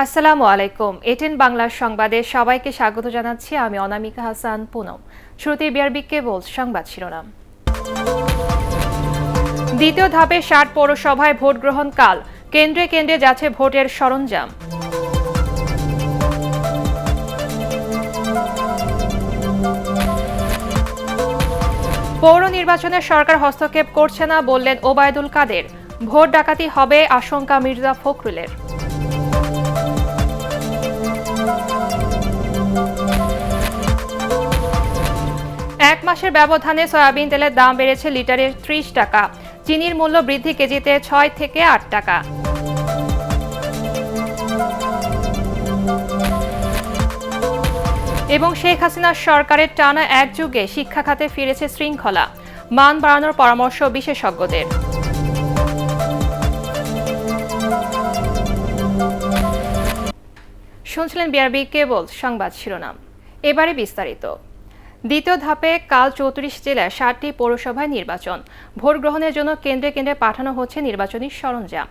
আসসালামু আলাইকুম। এটিএন বাংলার সংবাদে সবাইকে স্বাগত জানাচ্ছি। আমি অনামিকা হাসান পুনম। শুরুতে বিআরবি কেবল সংবাদ শিরোনাম। দ্বিতীয় ধাপে ৬০ পৌরসভায় ভোট গ্রহণ কাল, কেন্দ্রে কেন্দ্রে যাচ্ছে ভোটের সরঞ্জাম। পৌর নির্বাচনে সরকার হস্তক্ষেপ করছে না বললেন ওবায়দুল কাদের। ভোট ডাকাতি হবে আশঙ্কা মির্জা ফখরুলের। এক মাসের ব্যবধানে সয়াবিন তেলের দাম বেড়েছে লিটারে ৩০ টাকা। চিনির মূল্য বৃদ্ধি কেজিতে ৬ থেকে ৮ টাকা। এবং শেখ হাসিনার সরকারের টানা এক যুগে শিক্ষা খাতে ফিরেছে শৃঙ্খলা, মান বাড়ানোর পরামর্শ বিশেষজ্ঞদের। শুনছিলেন বিআরবি কেবল সংবাদ শিরোনাম। এবারে বিস্তারিত। দ্বিতীয় ধাপে কাল ৩৪ জেলায় ৬০টি পৌরসভায় নির্বাচন। ভোট গ্রহণের জন্য কেন্দ্রে কেন্দ্রে পাঠানো হচ্ছে নির্বাচনী সরঞ্জাম।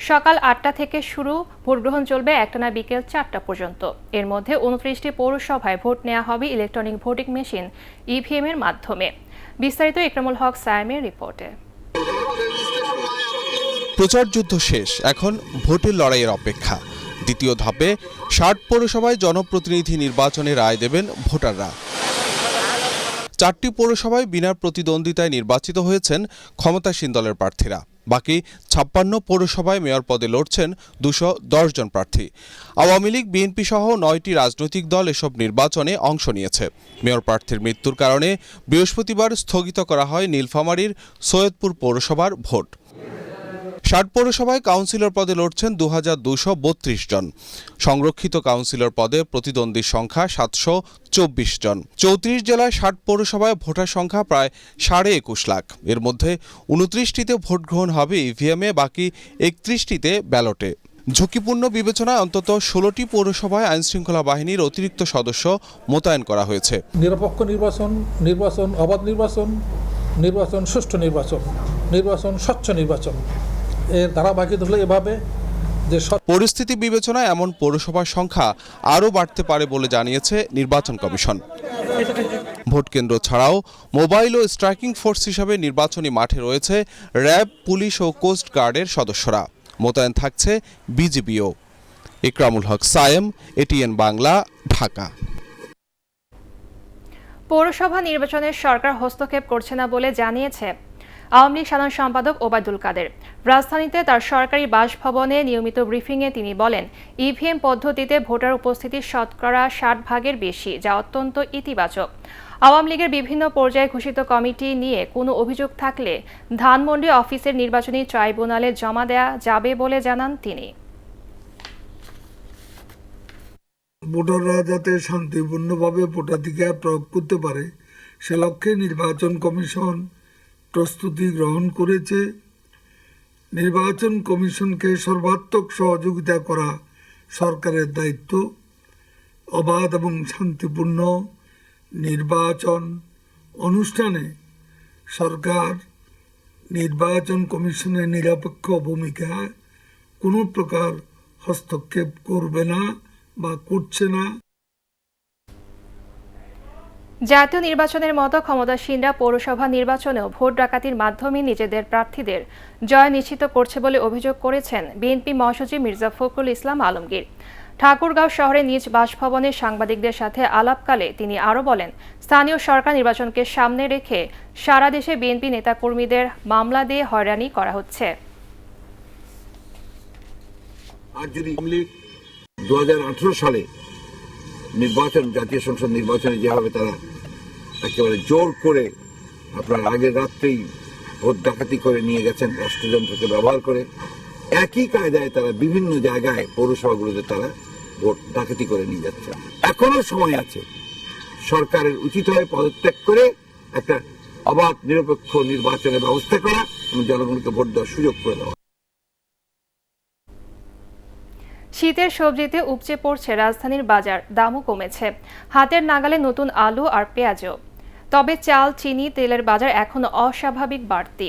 সকাল ৮টা থেকে শুরু, ভোট গ্রহণ চলবে একটানা বিকেল ৪টা পর্যন্ত। এর মধ্যে ২৯টি পৌরসভায় ভোট নেওয়া হবে ইলেকট্রনিক ভোটিং মেশিন ইভিএম এর মাধ্যমে। বিস্তারিত ইকরামুল হক সায়েমের রিপোর্টে। প্রচার যুদ্ধ শেষ, এখন ভোটের লড়াইয়ের অপেক্ষা। দ্বিতীয় ধাপে ৬০ পৌরসভায় জনপ্রতিনিধি নির্বাচনে রায় দেবেন ভোটাররা। ৪টি পৌরসভায় বিনা প্রতিদ্বন্দ্বিতায় নির্বাচিত হয়েছেন ক্ষমতাসীন দলের প্রার্থীরা। বাকি ৫৬ পৌরসভায় মেয়র পদে লড়ছেন ২১০ জন প্রার্থী। আওয়ামী লীগ, বিএনপি সহ ৯টি রাজনৈতিক দল এসব নির্বাচনে অংশ নিয়েছে। মেয়র প্রার্থীর মৃত্যুর কারণে বৃহস্পতিবার স্থগিত করা হয় নীলফামারীর সৈয়দপুর পৌরসভার ভোট। ৬০ পৌরসভায় কাউন্সিলর পদে লড়ছেন ২২৩২ জন। সংরক্ষিত কাউন্সিলর পদে প্রতিদ্বন্দ্বীর সংখ্যা ৭২৪ জন। ৩৪ জেলায় ৬০ পৌরসভায় ভোটার সংখ্যা প্রায় ২১.৫ লাখ। এর মধ্যে ২৯টিতে ভোট গ্রহণ হবে ইভিএমে, বাকি 31টিতে ব্যালটে। ঝুঁকিপূর্ণ বিবেচনায় অন্তত ১৬টি পৌরসভায় আইনশৃঙ্খলা বাহিনীর অতিরিক্ত সদস্য মোতায়েন করা হয়েছে। নিরপেক্ষ নির্বাচন, অবাধ নির্বাচন, সুষ্ঠু নির্বাচন, স্বচ্ছ নির্বাচন, এর ধারাবাহিকতা হলো এভাবে যে পরিস্থিতি বিবেচনায় এমন পৌরসভার সংখ্যা আরও বাড়তে পারে বলে জানিয়েছে নির্বাচন কমিশন। ভোট কেন্দ্র ছাড়াও মোবাইল ও স্ট্রাইকিং ফোর্স হিসাবে নির্বাচনী মাঠে রয়েছে র্যাব, পুলিশ ও কোস্ট গার্ডের সদস্যরা। মোতায়েন থাকছে বিজিবিও। ইকরামুল হক সায়েম, এটিএন বাংলা, ঢাকা। পৌরসভা নির্বাচনে সরকার হস্তক্ষেপ করছে না বলে জানিয়েছে আওয়ামী লীগ সাধারণ সম্পাদক ওবায়দুল কাদের। রাজধানীতে তার সরকারি বাসভবনে নিয়মিত ব্রিফিংয়ে তিনি বলেন, ইভিএম পদ্ধতিতে ভোটার উপস্থিতি শতকরা ৬০% বেশি, যা অত্যন্ত ইতিবাচক। আওয়ামী লীগের বিভিন্ন পর্যায়ে ঘোষিত কমিটি নিয়ে কোনো অভিযোগ থাকলে ধানমন্ডি অফিসের নির্বাচনী ট্রাইব্যুনালে জমা দেয়া যাবে বলে জানান তিনি। ভোটাররা যাতে শান্তিপূর্ণভাবে ভোটাধিকার প্রয়োগ করতে পারে সে লক্ষ্যে নির্বাচন কমিশন প্রস্তুতি গ্রহণ করেছে। নির্বাচন কমিশনকে সর্বাত্মক সহযোগিতা করা সরকারের দায়িত্ব। অবাধ এবং শান্তিপূর্ণ নির্বাচন অনুষ্ঠানে সরকার নির্বাচন কমিশনের নিরপেক্ষ ভূমিকায় কোনো প্রকার হস্তক্ষেপ করবে না বা করছে না। জাতীয় নির্বাচনের মতো ক্ষমতাসীনরা পৌরসভা নির্বাচনেও ভোট ডাকাতির মাধ্যমে নিজেদের প্রার্থীদের জয় নিশ্চিত করছে বলে অভিযোগ করেছেন বিএনপি মহাসচিব মির্জা ফখরুল ইসলাম আলমগীর। ঠাকুরগাঁও শহরে নিজ বাসভবনে সাংবাদিকদের সাথে আলাপকালে তিনি আরও বলেন, স্থানীয় সরকার নির্বাচনকে সামনে রেখে সারা দেশে বিএনপি নেতাকর্মীদের মামলা দিয়ে হয়রানি করা হচ্ছে। আর যদি 2018 সালে নির্বাচন, জাতীয় সংসদ নির্বাচনে যেভাবে তারা একেবারে জোর করে আপনার আগের রাত্রেই ভোট ডাকাতি করে নিয়ে গেছেন, রাষ্ট্রযন্ত্রকে ব্যবহার করে, একই কায়দায় তারা বিভিন্ন জায়গায় পৌরসভাগুলোতে তারা ভোট ডাকাতি করে নিয়ে যাচ্ছে। এখনো সময় আছে, সরকারের উচিত হয় পদত্যাগ করে একটা অবাধ নিরপেক্ষ নির্বাচনের ব্যবস্থা করা এবং জনগণকে ভোট দেওয়ার সুযোগ করে দেওয়া। শীতের সবজিতে উপচে পড়ছে রাজধানীর বাজার, দামও কমেছে। হাতের নাগালে নতুন আলু আর পেঁয়াজও। তবে চাল, চিনি, তেলের বাজার এখনো অস্বাভাবিক বাড়তি।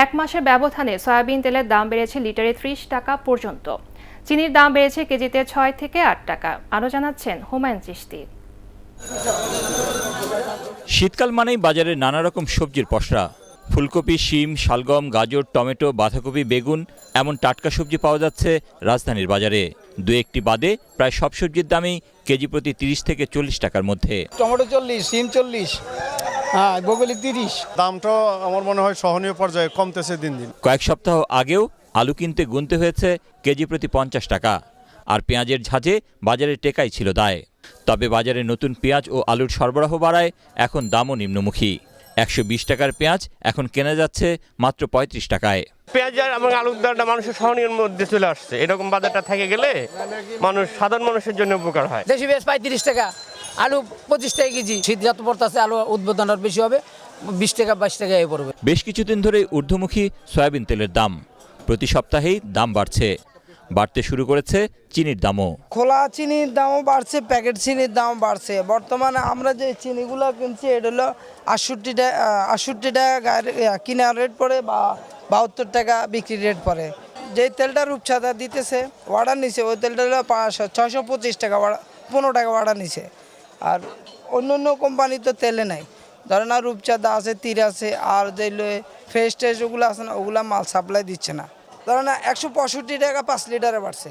এক মাসের ব্যবধানে সয়াবিন তেলের দাম বেড়েছে লিটারে ৩০ টাকা পর্যন্ত। চিনির দাম বেড়েছে কেজিতে 6 থেকে 8 টাকা। আরও জানাচ্ছেন হুমায়ুন চিশতি। শীতকাল মানেই বাজারে নানা রকম সবজির পসরা। ফুলকপি, শিম, শালগম, গাজর, টমেটো, বাঁধাকপি, বেগুন এমন টাটকা সবজি পাওয়া যাচ্ছে রাজধানীর বাজারে। দু একটি বাদে প্রায় সব সবজির দামই কেজি প্রতি 30 থেকে 40 টাকার মধ্যে। টমেটো 40, সিম 40, হ্যাঁ বগলি 30। দামটা আমার মনে হয় সহনীয় পর্যায়ে কমতেছে দিন দিন। কয়েক সপ্তাহ আগেও আলু কিনতে গুনতে হয়েছে কেজি প্রতি 50 টাকা। আর পেঁয়াজের ঝাঁঝে বাজারে টেকাই ছিল দায়। তবে বাজারে নতুন পেঁয়াজ ও আলুর সরবরাহ বাড়ায় এখন দামও নিম্নমুখী। 120 টাকার পেঁয়াজ এখন কেনা যাচ্ছে মাত্র 35 টাকায়। পেঁয়াজ এবং আলুর দামটা মানুষের সহনীয়ের মধ্যে চলে আসছে। এরকম বাজারটা থেকে গেলে সাধারণ মানুষের জন্য উপকার হয়। দেশি পেঁয়াজ 35 টাকা, আলু 25 টাকা কেজি। শীত যত পড়তেছে আলু উৎপাদন আর বেশি হবে, 20 টাকা 22 টাকা এ পড়বে। বেশ কিছুদিন ধরে ঊর্ধ্বমুখী সয়াবিন তেলের দাম। প্রতি সপ্তাহেই দাম বাড়ছে। বাড়তে শুরু করেছে চিনির দামও। খোলা চিনির দামও বাড়ছে, প্যাকেট চিনির দাম বাড়ছে। বর্তমানে আমরা যে চিনিগুলো কিনছি এটা হলো 68 টাকা কিনার রেট পড়ে বা 72 টাকা বিক্রি রেট পড়ে। যেই তেলটা রূপসাদা দিতেছে অর্ডার নিছে, ওই তেলটা হলো 625 টাকা 15 টাকা অর্ডার নিছে। আর অন্য অন্য কোম্পানি তো তেলে নাই, ধরেন না রূপচাঁদা আছে, তীর আছে, আর যেগুলো ফ্রেশ টেস্ট ওগুলো আছে না, ওগুলো মাল সাপ্লাই দিচ্ছে না। ধরেন না 165 টাকা 5 লিটারে বাড়ছে।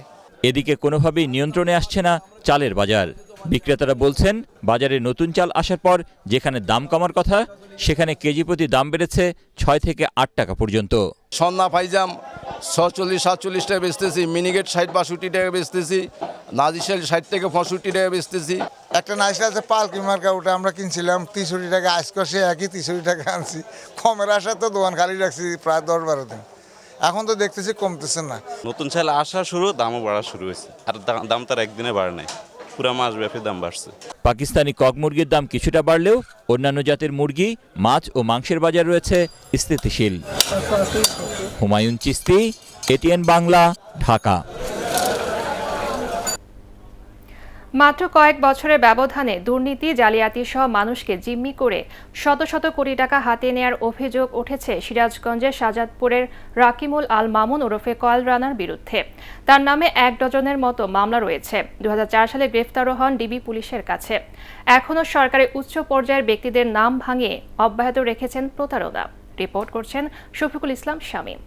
এদিকে কোনোভাবেই নিয়ন্ত্রণে আসছে না চালের বাজার। বিক্রেতারা বলছেন বাজারে নতুন চাল আসার পর যেখানে দাম কমার কথা সেখানে কেজি প্রতি দাম বেড়েছে 6 থেকে 8 টাকা পর্যন্ত। সন্না ফাইজাম 46-47 টাকা বেচতেছি, মিনিগেট 60-62 টাকা বেচতেছি, নাজিশাল 60 থেকে 65 টাকা বেচতেছি। একটা নাইসা আছে পালকি মার্কা, ওটা আমরা কিনছিলাম 63 টাকা, আজকে সে একই 63 টাকা আনছি। কমের আশা তো দোকান খালি রাখছি প্রায় 10-12 দিন, এখন তো দেখতেছি কমতেছে না। নতুন চাল আসা শুরু, দামও বাড়া শুরু হয়েছে। আর দাম তার একদিনে বাড়ে নাই, পুরা মাস ব্যাপী দাম বাড়ছে। পাকিস্তানি কক মুরগির দাম কিছুটা বাড়লেও অন্যান্য জাতের মুরগি, মাছ ও মাংসের বাজার রয়েছে স্থিতিশীল। হুমায়ুন চিশতি, এটিএন বাংলা, ঢাকা। মাত্র কয়েক বছরের ব্যবধানে দুর্নীতি, জালিয়াতি সহ মানুষকে জিম্মি করে শত শত কোটি টাকা হাতিয়ে নেয়ার অভিযোগ উঠেছে সিরাজগঞ্জের শাহজাদপুরের রাকিমুল আল মামুন ওরফে কয়েল রানার বিরুদ্ধে। তার নামে 1 ডজনের মতো মামলা রয়েছে। 2004 সালে গ্রেফতারও হন ডিবি পুলিশের কাছে। এখনও সরকারের উচ্চ পর্যায়ের ব্যক্তিদের নাম ভাঙিয়ে অব্যাহত রেখেছেন প্রতারণা। রিপোর্ট করছেন শফিকুল ইসলাম শামীম।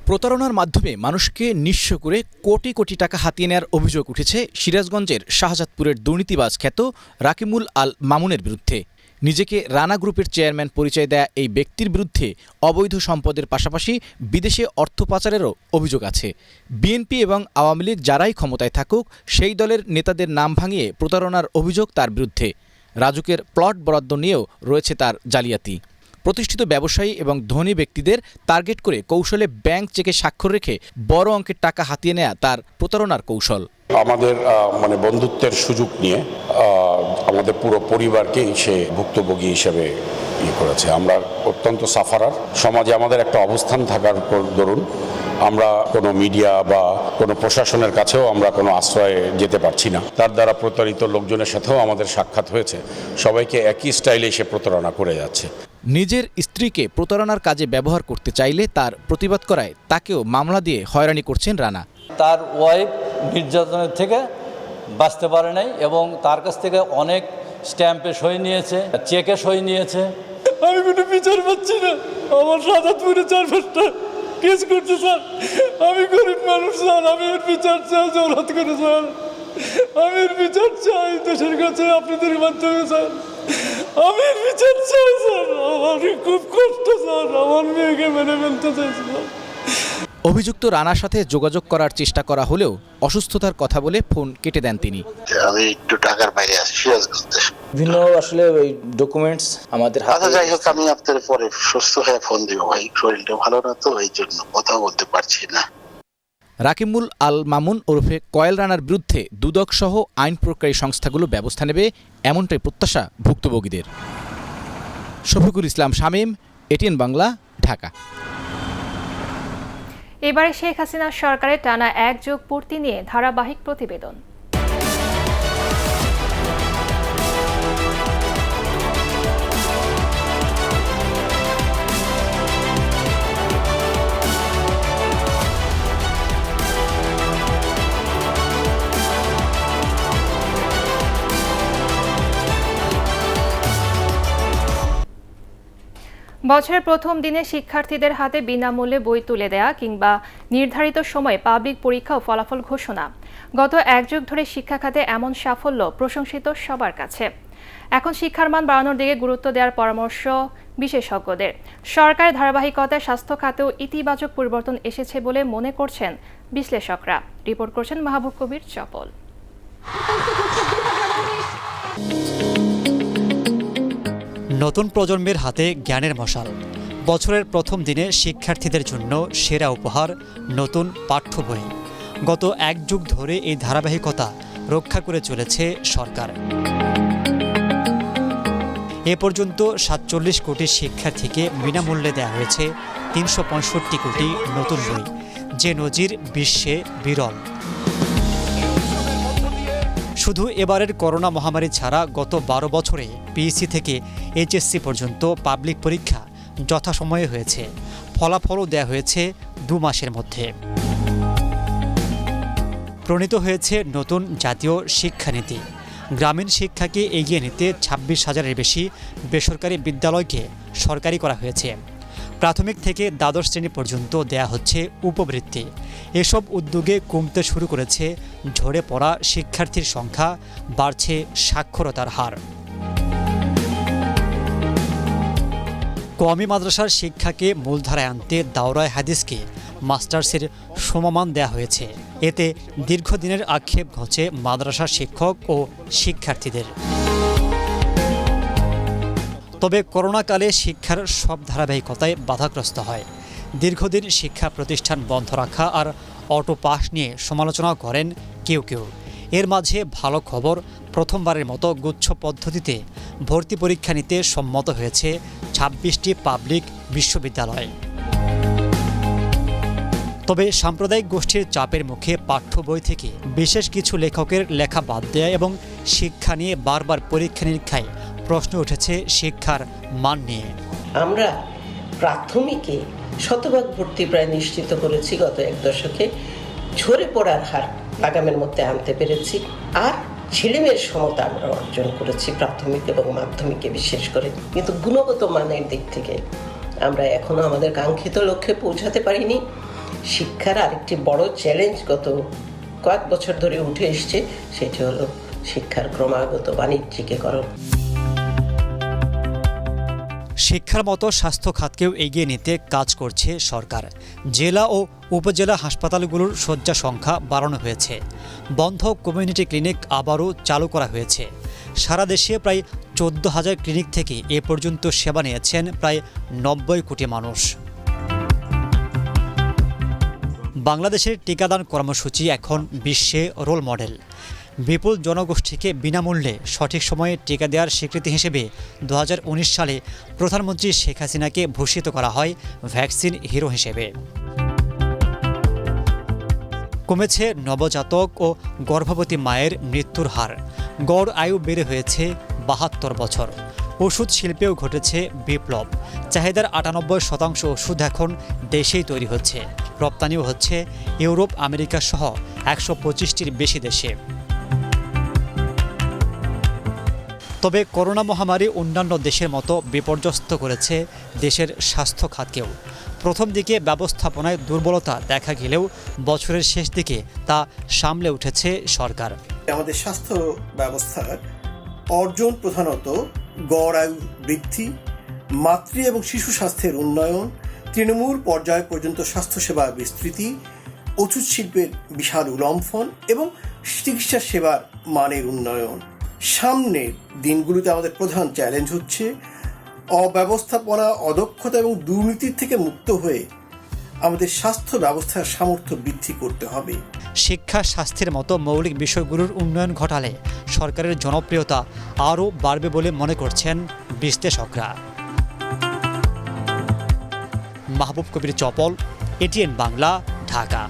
প্রতারণার মাধ্যমে মানুষকে নিঃস্ব করে কোটি কোটি টাকা হাতিয়ে নেওয়ার অভিযোগ উঠেছে সিরাজগঞ্জের শাহজাদপুরের দুর্নীতিবাজ খ্যাত রাকিমুল আল মামুনের বিরুদ্ধে। নিজেকে রানা গ্রুপের চেয়ারম্যান পরিচয় দেয়া এই ব্যক্তির বিরুদ্ধে অবৈধ সম্পদের পাশাপাশি বিদেশে অর্থ পাচারেরও অভিযোগ আছে। বিএনপি এবং আওয়ামী লীগ যারাই ক্ষমতায় থাকুক, সেই দলের নেতাদের নাম ভাঙিয়ে প্রতারণার অভিযোগ তার বিরুদ্ধে। রাজুকের প্লট বরাদ্দ নিয়েও রয়েছে তার জালিয়াতি। প্রতিষ্ঠিত ব্যবসায়ী এবং ধনী ব্যক্তিদের টার্গেট করে কৌশলে ব্যাংক চেকে স্বাক্ষর রেখে বড় অঙ্কের টাকা হাতিয়ে নেয়া তার প্রতারণার কৌশল। আমাদের বন্ধুত্বের সুযোগ নিয়ে আমাদের পুরো পরিবারকেই সে ভুক্তভোগী হিসেবে করেছে। আমরা অত্যন্ত সাফারার সমাজে আমাদের একটা অবস্থান থাকার দরুন আমরা কোনো মিডিয়া বা কোনো প্রশাসনের কাছেও আমরা কোনো আশ্রয়ে যেতে পারছি না। তার দ্বারা প্রতারিত লোকজনের সাথেও আমাদের সাক্ষাৎ হয়েছে। সবাইকে একই স্টাইলে সে প্রতারণা করে যাচ্ছে। নিজের স্ত্রীকে প্রতারণার কাজে ব্যবহার করতে চাইলে তার প্রতিবাদ করায় তাকেও মামলা দিয়ে হয়রানি করছেন রানা। তার ওয়াইফ নির্যাতনের থেকে বাঁচতে পারে নাই এবং তার কাছ থেকে অনেক স্ট্যাম্পে সই নিয়েছে, চেকে সই নিয়েছে। আমি কোনো বিচার পাচ্ছি না। আমার শাহজাদপুরে 4-5টা কেস করছে স্যার। আমি গরিব মানুষ স্যার, আমি এর বিচার চাই জোরাত করে স্যার। আমি এর বিচার চাই দেশের কাছে, আপনাদের মাধ্যমে স্যার। আমি এর বিচার চাই স্যার। আমার খুব কষ্ট স্যার, আমার মেয়েকে মেনে ফেলতে চাই স্যার। অভিযুক্ত রানার সাথে যোগাযোগ করার চেষ্টা করা হলেও অসুস্থতার কথা বলে ফোন কেটে দেন তিনি। আমি একটু ঢাকার বাইরে আছি, সিরাজগঞ্জে। বিভিন্ন আসলে ওই ডকুমেন্টস আমাদের হাতে। যাই হোক, আমি আপনার পরে সুস্থ হয়ে ফোন দিব ভাই, শরীরটা ভালো না তো, এই জন্য কথা বলতে পারছি না। রাকিমুল আল মামুন ওরফে কয়েল রানার বিরুদ্ধে দুদক সহ আইন প্রয়োগকারী সংস্থাগুলো ব্যবস্থা নেবে, এমনটাই প্রত্যাশা ভুক্তভোগীদের। শফিকুল ইসলাম শামীম, এটিএন বাংলা, ঢাকা। এবারে শেখ হাসিনার সরকারের টানা 1 যুগ পূর্তি নিয়ে ধারাবাহিক প্রতিবেদন। বছরের প্রথম দিনে শিক্ষার্থীদের হাতে বিনামূল্যে বই তুলে দেয়া কিংবা নির্ধারিত সময়ে পাবলিক পরীক্ষা ও ফলাফল ঘোষণা, গত এক যুগ ধরে শিক্ষা খাতে এমন সাফল্য প্রশংসিত সবার কাছে। এখন শিক্ষার মান বাড়ানোর দিকে গুরুত্ব দেওয়ার পরামর্শ বিশেষজ্ঞদের। সরকারের ধারাবাহিকতায় স্বাস্থ্য খাতেও ইতিবাচক পরিবর্তন এসেছে বলে মনে করছেন বিশ্লেষকরা। রিপোর্ট করছেন মাহবুব কবির চপল। নতুন প্রজন্মের হাতে জ্ঞানের মশাল। বছরের প্রথম দিনে শিক্ষার্থীদের জন্য সেরা উপহার নতুন পাঠ্য বই। গত এক যুগ ধরে এই ধারাবাহিকতা রক্ষা করে চলেছে সরকার। এ পর্যন্ত ৪৭ কোটি শিক্ষার্থীকে বিনামূল্যে দেওয়া হয়েছে ৩৬৫ কোটি নতুন বই, যে নজির বিশ্বে বিরল। শুধু এবারের করোনা মহামারী ছাড়া গত ১২ বছরে পিইসি থেকে এইচএসসি পর্যন্ত পাবলিক পরীক্ষা যথাসময়ে হয়েছে। ফলাফলও দেওয়া হয়েছে ২ মাসের মধ্যে। প্রণীত হয়েছে নতুন জাতীয় শিক্ষানীতি। গ্রামীণ শিক্ষাকে এগিয়ে নিতে ২৬,০০০-এর বেশি বেসরকারি বিদ্যালয়কে সরকারি করা হয়েছে। প্রাথমিক থেকে দ্বাদশ শ্রেণী পর্যন্ত দেয়া হচ্ছে উপবৃত্তি। এসব উদ্যোগে কমতে শুরু করেছে ঝরে পড়া শিক্ষার্থীর সংখ্যা, বাড়ছে সাক্ষরতার হার। কওমি মাদ্রাসার শিক্ষাকে মূলধারায় আনতে দাওরায়ে হাদিসকে মাস্টার্সের সমমান দেয়া হয়েছে। এতে দীর্ঘদিনের আক্ষেপ ঘোচে মাদ্রাসার শিক্ষক ও শিক্ষার্থীদের। তবে করোনাকালে শিক্ষার সব ধারাবাহিকতায় বাধাগ্রস্ত হয়। দীর্ঘদিন শিক্ষা প্রতিষ্ঠান বন্ধ রাখা আর অটো পাস নিয়ে সমালোচনা করেন কেউ কেউ। এর মাঝে ভালো খবর, প্রথমবারের মতো গুচ্ছ পদ্ধতিতে ভর্তি পরীক্ষা নিতে সম্মত হয়েছে ২৬টি পাবলিক বিশ্ববিদ্যালয়। তবে সাম্প্রদায়িক গোষ্ঠীর চাপের মুখে পাঠ্য বই থেকে বিশেষ কিছু লেখকের লেখা বাদ দেয়া এবং শিক্ষা নিয়ে বারবার পরীক্ষা নিরীক্ষায় প্রশ্ন উঠেছে শিক্ষার মান নিয়ে। আমরা প্রাথমিকে শতভাগ ভর্তি প্রায় নিশ্চিত করেছি গত এক দশকে। ঝরে পড়ার হার লাগামের মধ্যে আনতে পেরেছি। আর ছেলেমেয়ের সমতা আমরা অর্জন করেছি প্রাথমিক এবং মাধ্যমিকে বিশেষ করে। কিন্তু গুণগত মানের দিক থেকে আমরা এখনো আমাদের কাঙ্ক্ষিত লক্ষ্যে পৌঁছাতে পারিনি। শিক্ষার আরেকটি বড় চ্যালেঞ্জ গত কয়েক বছর ধরে উঠে এসছে, সেটি হলো শিক্ষার ক্রমাগত বাণিজ্যিকীকরণ। শিক্ষার মতো স্বাস্থ্য খাতকেও এগিয়ে নিতে কাজ করছে সরকার। জেলা ও উপজেলা হাসপাতালগুলোর শয্যা সংখ্যা বাড়ানো হয়েছে। বন্ধ কমিউনিটি ক্লিনিক আবারও চালু করা হয়েছে। সারা দেশে প্রায় ১৪,০০০ ক্লিনিক থেকে এ পর্যন্ত সেবা নিয়েছেন প্রায় ৯০ কোটি মানুষ। বাংলাদেশের টিকাদান কর্মসূচি এখন বিশ্বে রোল মডেল। বিপুল জনগোষ্ঠীকে বিনামূল্যে সঠিক সময়ে টিকা দেওয়ার স্বীকৃতি হিসেবে ২০১৯ সালে প্রধানমন্ত্রী শেখ হাসিনাকে ভূষিত করা হয় ভ্যাকসিন হিরো হিসেবে। কমেছে নবজাতক ও গর্ভবতী মায়ের মৃত্যুর হার। গড় আয়ু বেড়ে হয়েছে ৭২ বছর। ওষুধ শিল্পেও ঘটেছে বিপ্লব। চাহিদার ৯৮% ওষুধ এখন দেশেই তৈরি হচ্ছে। রপ্তানিও হচ্ছে ইউরোপ, আমেরিকা সহ ১২৫টির বেশি দেশে। তবে করোনা মহামারী অন্যান্য দেশের মতো বিপর্যস্ত করেছে দেশের স্বাস্থ্য খাতকেও। প্রথম দিকে ব্যবস্থাপনায় দুর্বলতা দেখা গেলেও বছরের শেষ দিকে তা সামলে উঠেছে সরকার। আমাদের স্বাস্থ্য ব্যবস্থার অর্জন প্রধানত গড় আয়ু বৃদ্ধি, মাতৃ এবং শিশু স্বাস্থ্যের উন্নয়ন, তৃণমূল পর্যায় পর্যন্ত স্বাস্থ্যসেবা বিস্তৃতি, ওষুধ শিল্পের বিশাল উলম্ফন এবং চিকিৎসা সেবার মানের উন্নয়ন। সামনের দিনগুলোতে আমাদের প্রধান চ্যালেঞ্জ হচ্ছে অব্যবস্থাপনা, অদক্ষতা এবং দুর্নীতির থেকে মুক্ত হয়ে আমাদের স্বাস্থ্য ব্যবস্থার সামর্থ্য বৃদ্ধি করতে হবে। শিক্ষা, স্বাস্থ্যের মতো মৌলিক বিষয়গুলোর উন্নয়ন ঘটালে সরকারের জনপ্রিয়তা আরও বাড়বে বলে মনে করছেন বিশ্লেষকরা। মাহবুব কবির চপল, এটিএন বাংলা, ঢাকা।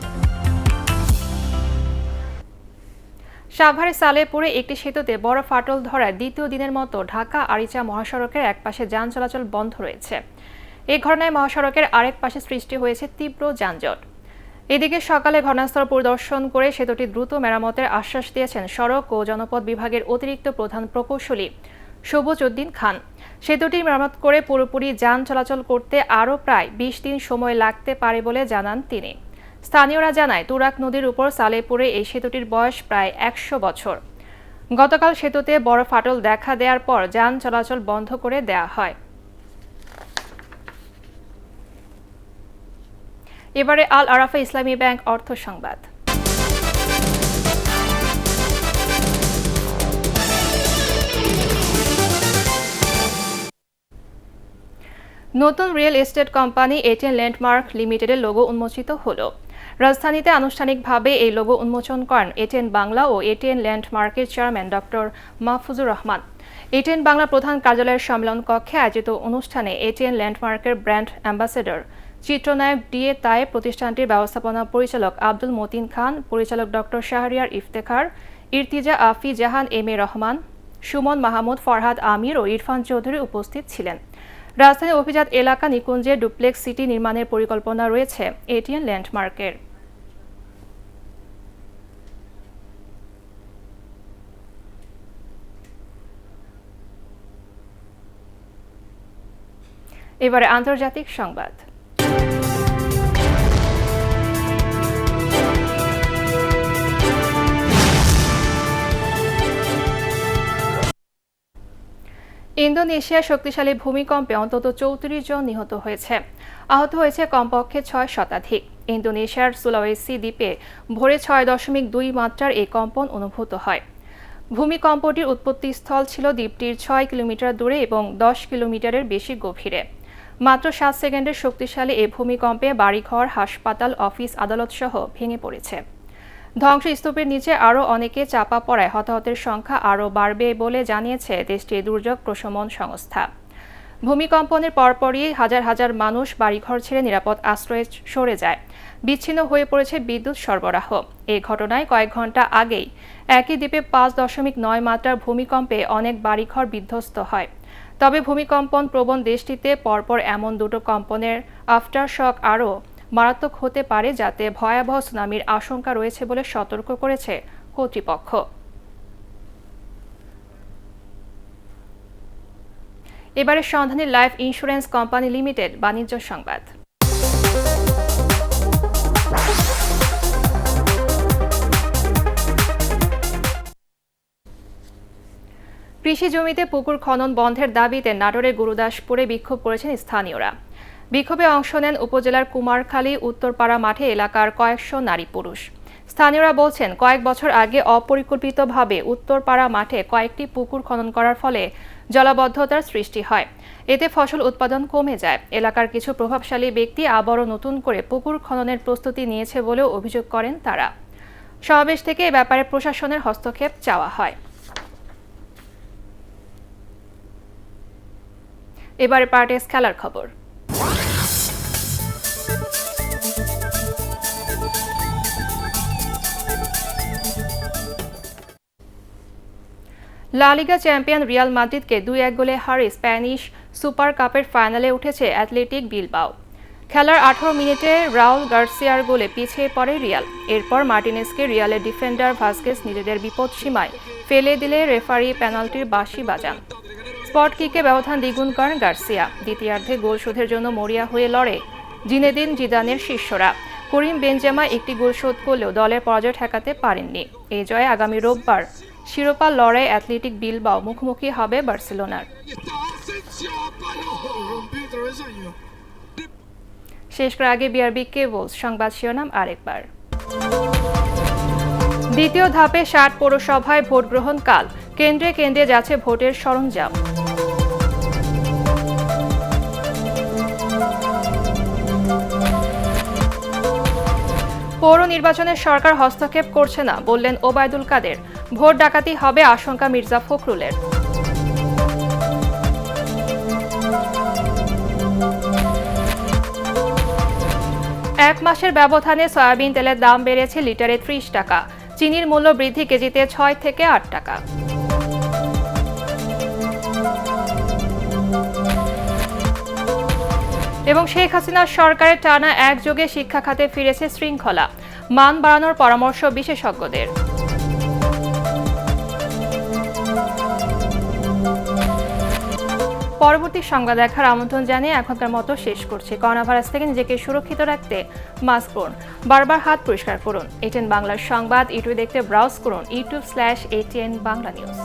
সাভারে সালেপুরে একটি সেতুতে বড় ফাটল ধরায় দ্বিতীয় দিনের মতো ঢাকা আরিচা মহাসড়কের একপাশে যান চলাচল বন্ধ রয়েছে। এই ঘটনায় মহাসড়কের আরেক পাশে সৃষ্টি হয়েছে তীব্র যানজট। এদিকে সকালে ঘটনাস্থল পরিদর্শন করে সেতুটি দ্রুত মেরামতের আশ্বাস দিয়েছেন সড়ক ও জনপথ বিভাগের অতিরিক্ত প্রধান প্রকৌশলী সবুজ উদ্দিন খান। সেতুটি মেরামত করে পুরোপুরি যান চলাচল করতে আরও প্রায় ২০ দিন সময় লাগতে পারে বলে জানান তিনি। স্থানীয়রা জানায়, তুরাগ নদীর উপর সালেপুরে এই সেতুটির বয়স প্রায় ১০০ বছর। গতকাল সেতুতে বড় ফাটল দেখা দেওয়ার পর যান চলাচল বন্ধ করে দেওয়া হয়। এবারে আল আরাফা ইসলামী ব্যাংক অর্থ সংবাদ। নতুন real estate company ATN landmark লিমিটেডের লোগো উন্মোচিত হলো। রাজধানীতে আনুষ্ঠানিকভাবে এই লোগো উন্মোচন করেন এটিএন বাংলা ও এটিএন ল্যান্ডমার্কের chairman doctor Mahfuzur Rahman. ATN Bangla প্রধান কার্যালয়ের সম্মেলন কক্ষে আয়োজিত অনুষ্ঠানে এটিএন ল্যান্ডমার্কের ব্র্যান্ড অ্যাম্বাসেডর চিত্রনায়ক ডিএ তায়েব, প্রতিষ্ঠানটির ব্যবস্থাপনা পরিচালক আব্দুল মতিন খান, পরিচালক doctor Shahriar Iftekhar, Irtiza Afi Jahan, M A Rahman, Sumon Mahmud, Farhad Amir ও ইরফান চৌধুরী উপস্থিত ছিলেন। রাজধানীর অভিজাত এলাকা নিকুঞ্জে ডুপ্লেক্স সিটি নির্মাণের পরিকল্পনা রয়েছে এটিএন ল্যান্ডমার্কের। এবারে আন্তর্জাতিক সংবাদ। ইন্দোনেশিয়ার শক্তিশালী ভূমিকম্পে অন্তত ৩৪ জন নিহত হয়েছে। আহত হয়েছে কমপক্ষে ৬ শতাধিক। ইন্দোনেশিয়ার সুলাওয়েসি দ্বীপে ভোরে ৬.২ মাত্রার এই কম্পন অনুভূত হয়। ভূমিকম্পটির উৎপত্তিস্থল ছিল দ্বীপটির ৬ কিলোমিটার দূরে এবং ১০ কিলোমিটারের বেশি গভীরে। মাত্র ৭ সেকেন্ডের শক্তিশালী এই ভূমিকম্পে বাড়িঘর, হাসপাতাল, অফিস, আদালত সহ ভেঙে পড়েছে। ধ্বংসস্তূপের নিচে আরও অনেকে চাপা পড়ায় হতাহতের সংখ্যা আরও বাড়বে বলে জানিয়েছে দেশটির দুর্যোগ প্রশমন সংস্থা। ভূমিকম্পনের পরপরই হাজার হাজার মানুষ বাড়িঘর ছেড়ে নিরাপদ আশ্রয়ে সরে যায়। বিচ্ছিন্ন হয়ে পড়েছে বিদ্যুৎ সরবরাহ। এই ঘটনায় কয়েক ঘন্টা আগেই একই দ্বীপে ৫.৯ মাত্রার ভূমিকম্পে অনেক বাড়িঘর বিধ্বস্ত হয়। তবে ভূমিকম্পন প্রবণ দেশটিতে পরপর এমন দুটো কম্পনের আফটার শক আরও মারাত্মক হতে পারে, যাতে ভয়াবহ সুনামির আশঙ্কা রয়েছে বলে সতর্ক করেছে কর্তৃপক্ষ। এবারে সন্ধানী লাইফ ইন্স্যুরেন্স কোম্পানি লিমিটেড বাণিজ্য সংবাদ। কৃষি জমিতে পুকুর খনন বন্ধের দাবিতে নাটোরের গুরুদাসপুরে বিক্ষোভ করেছেন স্থানীয়রা। বিক্ষোভে অংশ নেন উপজেলার কুমারখালী উত্তরপাড়া মাঠে এলাকার কয়েকশো নারী পুরুষ। স্থানীয়রা বলছেন, কয়েক বছর আগে অপরিকল্পিতভাবে উত্তরপাড়া মাঠে কয়েকটি পুকুর খনন করার ফলে জলাবদ্ধতার সৃষ্টি হয়। এতে ফসল উৎপাদন কমে যায়। এলাকার কিছু প্রভাবশালী ব্যক্তি আবারও নতুন করে পুকুর খননের প্রস্তুতি নিয়েছে বলেও অভিযোগ করেন তারা। সমাবেশ থেকে এ ব্যাপারে প্রশাসনের হস্তক্ষেপ চাওয়া হয়। এবারে পার্টিস খেলার খবর। লা লিগা চ্যাম্পিয়ন রিয়াল মাদ্রিদকে ২-১ গোলে হারিয়ে স্প্যানিশ সুপার কাপের ফাইনালে উঠেছে অ্যাথলেটিক বিলবাও। খেলার ১৮ মিনিটে রাউল গার্সিয়ার গোলে পিছিয়ে পড়ে রিয়াল। এরপর মার্টিনেজকে রিয়ালের ডিফেন্ডার ভাস্কেস নিজেদের বিপদসীমায় ফেলে দিলে রেফারি পেনাল্টির বাঁশি বাজান। স্পট কিকে ব্যবধান দ্বিগুণ করেন গার্সিয়া। দ্বিতীয়ার্ধে গোল শোধের জন্য মরিয়া হয়ে লড়ে জিনেদিন জিদানের শিষ্যরা। করিম বেনজেমা একটি গোল শোধ করলেও দলের পরাজয় ঠেকাতে পারেননি। এই জয়ে আগামী রোববার শিরোপা লড়াই অ্যাথলেটিক বিলবাও মুখোমুখি হবে বার্সেলোনার। শেষ করার আগে বিআরবি কেবলস সংবাদ শিরোনাম আরেকবার। দ্বিতীয় ধাপে ৬০ পৌরসভায় ভোট গ্রহণ কাল। কেন্দ্রে কেন্দ্রে যাচ্ছে ভোটের সরঞ্জাম। পৌর নির্বাচনে সরকার হস্তক্ষেপ করছে না, বললেন ওবায়দুল কাদের। ভোট ডাকাতি হবে আশঙ্কা মির্জা ফখরুলের। এক মাসের ব্যবধানে সয়াবিন তেলের দাম বেড়েছে লিটারে ৩০ টাকা। চিনির মূল্য বৃদ্ধি কেজিতে ৬ থেকে ৮ টাকা। এবং শেখ হাসিনার সরকারের টানা একযোগে শিক্ষা খাতে ফিরেছে শৃঙ্খলা। মান বাড়ানোর পরামর্শ বিশেষজ্ঞদের। পরবর্তী সংবাদ দেখার আমন্ত্রণ জানিয়ে এখনকার মতো শেষ করছি। করোনা ভাইরাস থেকে নিজেকে সুরক্ষিত রাখতে মাস্ক পরুন, বারবার হাত পরিষ্কার করুন। ATN বাংলার সংবাদ ইউটিউবে দেখতে ব্রাউজ করুন youtube.com/ATN Bangla News।